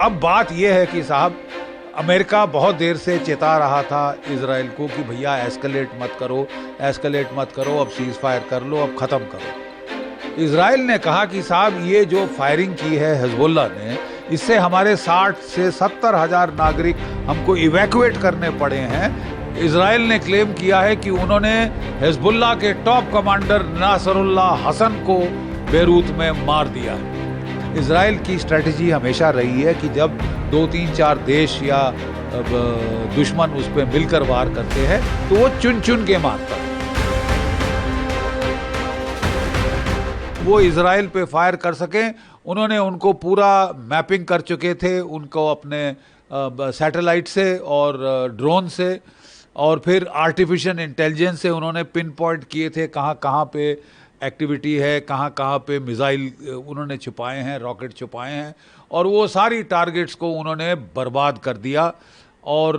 अब बात यह है कि साहब अमेरिका बहुत देर से चेता रहा था इजराइल को कि भैया एस्केलेट मत करो, अब सीज फायर कर लो, अब ख़त्म करो। इजराइल ने कहा कि साहब ये जो फायरिंग की है हिजबुल्लाह ने, इससे हमारे 60 से 70 हज़ार नागरिक हमको इवैक्यूएट करने पड़े हैं। इजराइल ने क्लेम किया है कि उन्होंने हिजबुल्लाह के टॉप कमांडर नासरुल्लाह हसन को बेरूत में मार दिया। इजराइल की स्ट्रेटजी हमेशा रही है कि जब 2-3-4 देश या दुश्मन उस पर मिलकर वार करते हैं तो वो चुन चुन के मारता है। वो इजराइल पे फायर कर सकें, उन्होंने उनको पूरा मैपिंग कर चुके थे, उनको अपने सैटेलाइट से और ड्रोन से और फिर आर्टिफिशियल इंटेलिजेंस से उन्होंने पिन पॉइंट किए थे कहाँ कहाँ पे एक्टिविटी है, कहाँ कहाँ पे मिसाइल उन्होंने छुपाए हैं, रॉकेट छुपाए हैं, और वो सारी टारगेट्स को उन्होंने बर्बाद कर दिया। और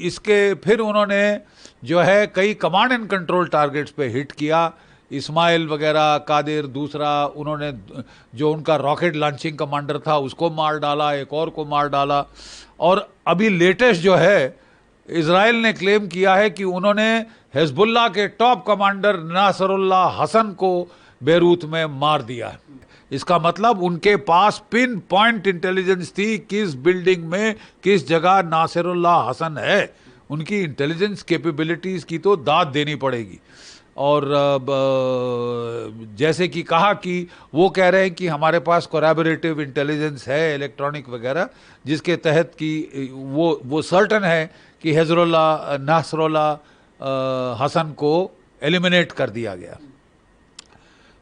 इसके फिर उन्होंने जो है कई कमांड एंड कंट्रोल टारगेट्स पे हिट किया। इस्माइल वगैरह कादिर, दूसरा उन्होंने जो उनका रॉकेट लॉन्चिंग कमांडर था उसको मार डाला, एक और को मार डाला। और अभी लेटेस्ट जो है इजराइल ने क्लेम किया है कि उन्होंने हिजबुल्लाह के टॉप कमांडर नासरुल्लाह हसन को बेरूत में मार दिया है। इसका मतलब उनके पास पिन पॉइंट इंटेलिजेंस थी किस बिल्डिंग में किस जगह नासरुल्लाह हसन है। उनकी इंटेलिजेंस कैपेबिलिटीज़ की तो दाद देनी पड़ेगी। और जैसे कि कहा कि वो कह रहे हैं कि हमारे पास कोलैबोरेटिव इंटेलिजेंस है, इलेक्ट्रॉनिक वगैरह, जिसके तहत कि वो सर्टन है कि नासरुल्लाह हसन को एलिमिनेट कर दिया गया।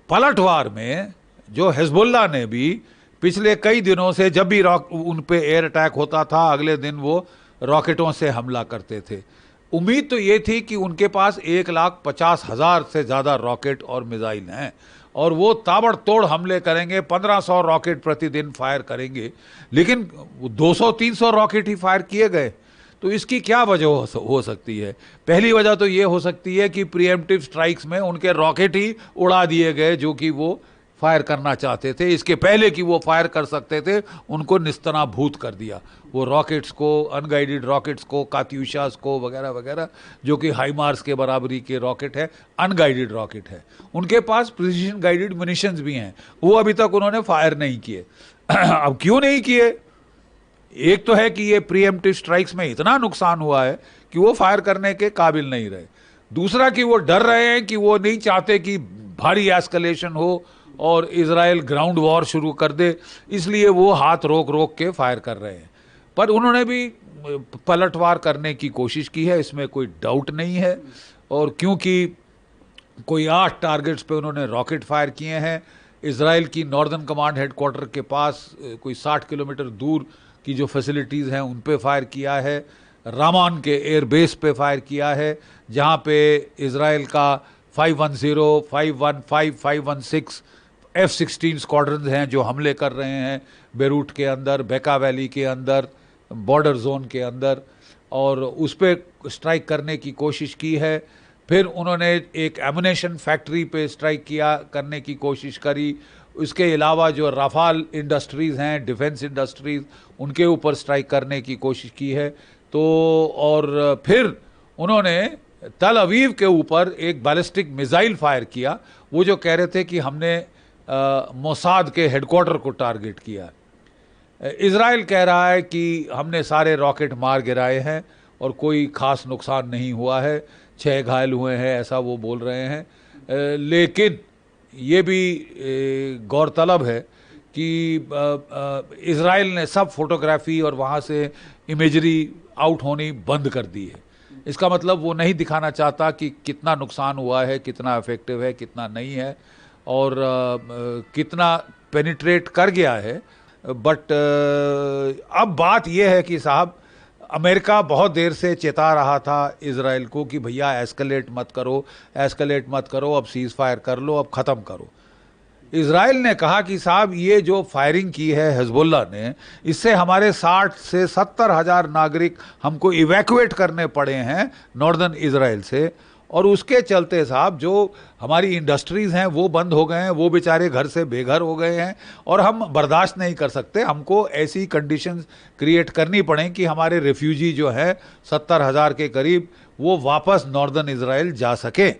पलटवार में जो हिजबुल्लाह ने भी पिछले कई दिनों से जब भी उन पे एयर अटैक होता था अगले दिन वो रॉकेटों से हमला करते थे। उम्मीद तो ये थी कि उनके पास 1,50,000 से ज़्यादा रॉकेट और मिसाइल हैं और वो ताबड़तोड़ हमले करेंगे, 1500 रॉकेट प्रतिदिन फायर करेंगे, लेकिन 200-300 रॉकेट ही फायर किए गए। तो इसकी क्या वजह हो सकती है? पहली वजह तो ये हो सकती है कि प्रीएम्प्टिव स्ट्राइक्स में उनके रॉकेट ही उड़ा दिए गए जो कि वो फायर करना चाहते थे। इसके पहले कि वो फायर कर सकते थे उनको निस्तनाभूत कर दिया। वो रॉकेट्स को, अनगाइडेड रॉकेट्स को, कात्यूशास को वगैरह वगैरह, जो कि हाईमार्स के बराबरी के रॉकेट है, अनगाइडेड रॉकेट है। उनके पास प्रिसिशन गाइडेड म्यूनिशंस भी हैं, वो अभी तक उन्होंने फायर नहीं किए। अब क्यों नहीं किए? एक तो है कि ये प्रीएम्प्टिव स्ट्राइक्स में इतना नुकसान हुआ है कि वो फायर करने के काबिल नहीं रहे। दूसरा कि वो डर रहे हैं कि वो नहीं चाहते कि भारी एस्केलेशन हो और इजराइल ग्राउंड वॉर शुरू कर दे, इसलिए वो हाथ रोक रोक के फायर कर रहे हैं। पर उन्होंने भी पलटवार करने की कोशिश की है, इसमें कोई डाउट नहीं है। और क्योंकि कोई 8 टारगेट्स पे उन्होंने रॉकेट फायर किए हैं। इजराइल की नॉर्दर्न कमांड हेडक्वार्टर के पास कोई 60 किलोमीटर दूर की जो फैसिलिटीज़ हैं उन पे फायर किया है। रामान के एयरबेस पे फायर किया है, जहाँ पे इजराइल का 510, 515, 516 F-16 स्क्वाड्रन हैं जो हमले कर रहे हैं बेरूट के अंदर, बेका वैली के अंदर, बॉर्डर जोन के अंदर, और उस पर स्ट्राइक करने की कोशिश की है। फिर उन्होंने एक एमुनेशन फैक्ट्री पे स्ट्राइक करने की कोशिश करी। इसके अलावा जो राफाल इंडस्ट्रीज़ हैं, डिफेंस इंडस्ट्रीज़, उनके ऊपर स्ट्राइक करने की कोशिश की है। तो और फिर उन्होंने तल अवीव के ऊपर एक बैलिस्टिक मिसाइल फायर किया। वो जो कह रहे थे कि हमने मोसाद के हेडक्वार्टर को टारगेट किया। इजराइल कह रहा है कि हमने सारे रॉकेट मार गिराए हैं और कोई ख़ास नुकसान नहीं हुआ है, 6 घायल हुए हैं, ऐसा वो बोल रहे हैं। लेकिन ये भी गौरतलब है कि इजराइल ने सब फोटोग्राफी और वहाँ से इमेजरी आउट होनी बंद कर दी है। इसका मतलब वो नहीं दिखाना चाहता कि कितना नुकसान हुआ है, कितना इफेक्टिव है, कितना नहीं है, और कितना पेनिट्रेट कर गया है। बट अब बात यह है कि साहब अमेरिका बहुत देर से चेता रहा था इजराइल को कि भैया एस्केलेट मत करो, अब सीज फायर कर लो, अब ख़त्म करो। इजराइल ने कहा कि साहब ये जो फायरिंग की है हिजबुल्लाह ने, इससे हमारे 60 से 70 हज़ार नागरिक हमको इवैक्यूएट करने पड़े हैं नॉर्दर्न इजराइल से, और उसके चलते साहब जो हमारी इंडस्ट्रीज़ हैं वो बंद हो गए हैं, वो बेचारे घर से बेघर हो गए हैं, और हम बर्दाश्त नहीं कर सकते। हमको ऐसी कंडीशंस क्रिएट करनी पड़े कि हमारे रेफ्यूजी जो है 70,000 के करीब वो वापस नॉर्दर्न इजराइल जा सके।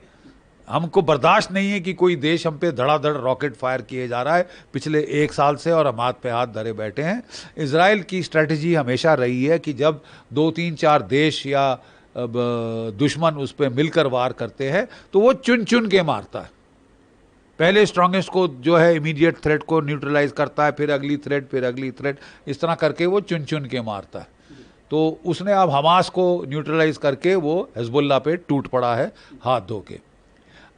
हमको बर्दाश्त नहीं है कि कोई देश हम पे धड़ाधड़ रॉकेट फायर किए जा रहा है पिछले 1 साल से, और हम हाथ पे हाथ धरे बैठे हैं। इजराइल की स्ट्रेटजी हमेशा रही है कि जब 2-3-4 देश या दुश्मन उस पर मिलकर वार करते हैं तो वो चुन चुन के मारता है। पहले स्ट्रांगेस्ट को जो है इमीडिएट थ्रेट को न्यूट्रलाइज करता है, फिर अगली थ्रेट, फिर अगली थ्रेट, इस तरह करके वो चुन चुन के मारता है। तो उसने अब हमास को न्यूट्रलाइज करके वो हिजबुल्लाह पे टूट पड़ा है हाथ धो के।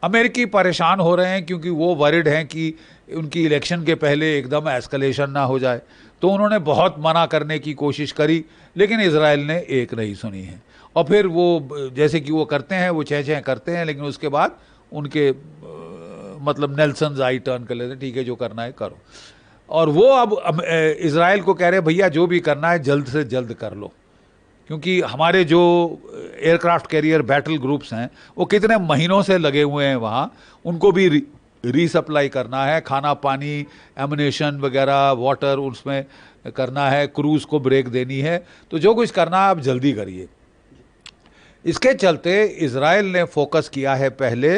अमेरिकी परेशान हो रहे हैं क्योंकि वो वरिड हैं कि उनकी इलेक्शन के पहले एकदम एस्केलेशन ना हो जाए, तो उन्होंने बहुत मना करने की कोशिश करी, लेकिन इजराइल ने एक नहीं सुनी है। और फिर वो जैसे कि वो करते हैं, वो छः करते हैं, लेकिन उसके बाद उनके मतलब नेल्सन आई टर्न कर लेते हैं, ठीक है जो करना है करो। और वो अब इजराइल को कह रहे हैं भैया जो भी करना है जल्द से जल्द कर लो, क्योंकि हमारे जो एयरक्राफ्ट कैरियर बैटल ग्रुप्स हैं वो कितने महीनों से लगे हुए हैं वहाँ, उनको भी रीसप्लाई करना है, खाना पानी एमुनेशन वगैरह वाटर उसमें करना है, क्रूज़ को ब्रेक देनी है, तो जो कुछ करना है आप जल्दी करिए। इसके चलते इजराइल ने फोकस किया है पहले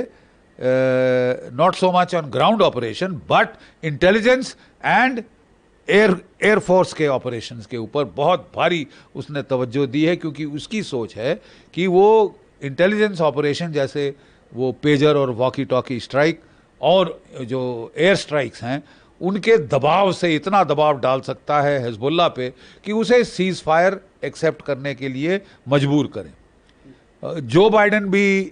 not so much on ground operation but intelligence and air force के ऑपरेशंस के ऊपर बहुत भारी उसने तवज्जो दी है, क्योंकि उसकी सोच है कि वो इंटेलिजेंस ऑपरेशन जैसे वो पेजर और वॉकी टॉकी स्ट्राइक और जो एयर स्ट्राइक्स हैं उनके दबाव से इतना दबाव डाल सकता है हिजबुल्लाह पे कि उसे सीज फायर एक्सेप्ट करने के लिए मजबूर करें। जो बाइडेन भी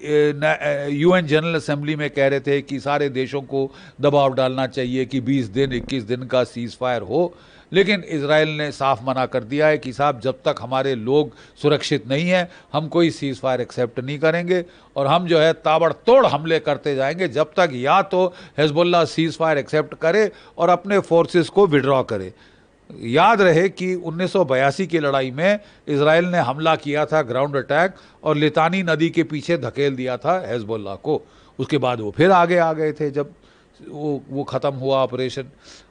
यूएन जनरल असेंबली में कह रहे थे कि सारे देशों को दबाव डालना चाहिए कि 20 दिन 21 दिन का सीज फायर हो, लेकिन इजराइल ने साफ मना कर दिया है कि साहब जब तक हमारे लोग सुरक्षित नहीं हैं हम कोई सीज फायर एक्सेप्ट नहीं करेंगे, और हम जो है ताबड़तोड़ हमले करते जाएंगे जब तक या तो हिजबुल्लाह सीज फायर एक्सेप्ट करे और अपने फोर्सेस को विड्रॉ करे। याद रहे कि 1982 की लड़ाई में इजराइल ने हमला किया था ग्राउंड अटैक और लितानी नदी के पीछे धकेल दिया था हिजबुल्लाह को। उसके बाद वो फिर आगे आ गए थे जब वो ख़त्म हुआ ऑपरेशन,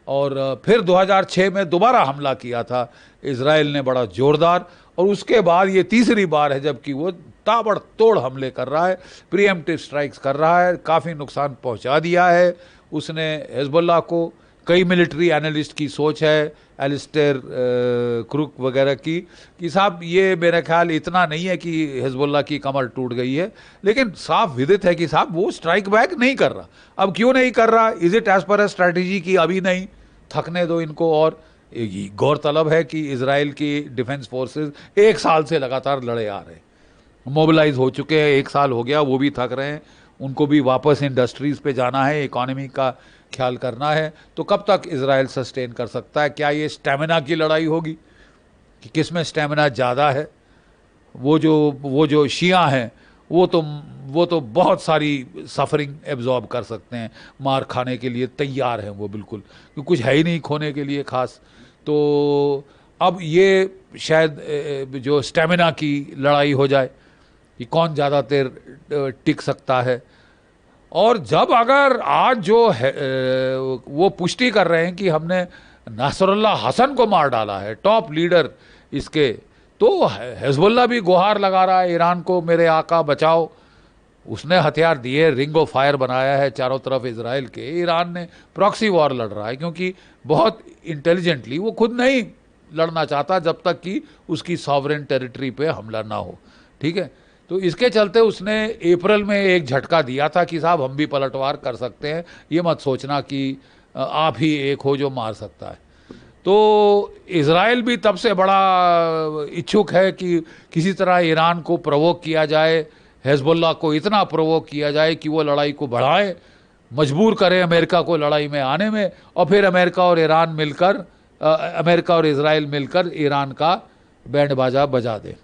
और फिर 2006 में दोबारा हमला किया था इजराइल ने बड़ा ज़ोरदार, और उसके बाद ये तीसरी बार है जबकि वो ताबड़तोड़ हमले कर रहा है, प्रीएम्प्टिव स्ट्राइक्स कर रहा है, काफ़ी नुकसान पहुंचा दिया है उसने हिजबुल्लाह को। कई मिलिट्री एनालिस्ट की सोच है, एलिस्टेयर क्रुक वगैरह की, कि साहब ये मेरा ख्याल इतना नहीं है कि हिजबुल्लाह की कमर टूट गई है, लेकिन साफ विदित है कि साहब वो स्ट्राइक बैक नहीं कर रहा। अब क्यों नहीं कर रहा? Is it as per strategy की अभी नहीं, थकने दो इनको। और गौरतलब है कि इजराइल की डिफेंस फोर्सेस 1 साल से लगातार लड़े आ रहे हैं, मोबिलाइज हो चुके हैं, 1 साल हो गया, वो भी थक रहे हैं, उनको भी वापस इंडस्ट्रीज़ पे जाना है, इकोनॉमी का ख्याल करना है। तो कब तक इजराइल सस्टेन कर सकता है? क्या ये स्टेमिना की लड़ाई होगी कि किस में स्टेमिना ज़्यादा है? वो जो शिया हैं वो तो बहुत सारी सफरिंग एब्जॉर्ब कर सकते हैं, मार खाने के लिए तैयार हैं वो बिल्कुल, क्योंकि कुछ है ही नहीं खोने के लिए ख़ास। तो अब ये शायद जो स्टेमिना की लड़ाई हो जाए कि कौन ज़्यादा देर टिक सकता है। और जब अगर आज जो है वो पुष्टि कर रहे हैं कि हमने नासरुल्लाह हसन को मार डाला है, टॉप लीडर इसके, तो हिजबुल्लाह भी गुहार लगा रहा है ईरान को, मेरे आका बचाओ। उसने हथियार दिए, रिंग ऑफ फायर बनाया है चारों तरफ इजराइल के। ईरान ने प्रॉक्सी वॉर लड़ रहा है, क्योंकि बहुत इंटेलिजेंटली वो खुद नहीं लड़ना चाहता जब तक कि उसकी सॉवरेन टेरिटरी पे हमला ना हो, ठीक है। तो इसके चलते उसने अप्रैल में एक झटका दिया था कि साहब हम भी पलटवार कर सकते हैं, ये मत सोचना कि आप ही एक हो जो मार सकता है। तो इजराइल भी तब से बड़ा इच्छुक है कि किसी तरह ईरान को प्रोवोक किया जाए, हिजबुल्लाह को इतना प्रोवोक किया जाए कि वो लड़ाई को बढ़ाए, मजबूर करें अमेरिका को लड़ाई में आने में, और फिर अमेरिका और इजराइल मिलकर ईरान का बैंड बाजा बजा दें।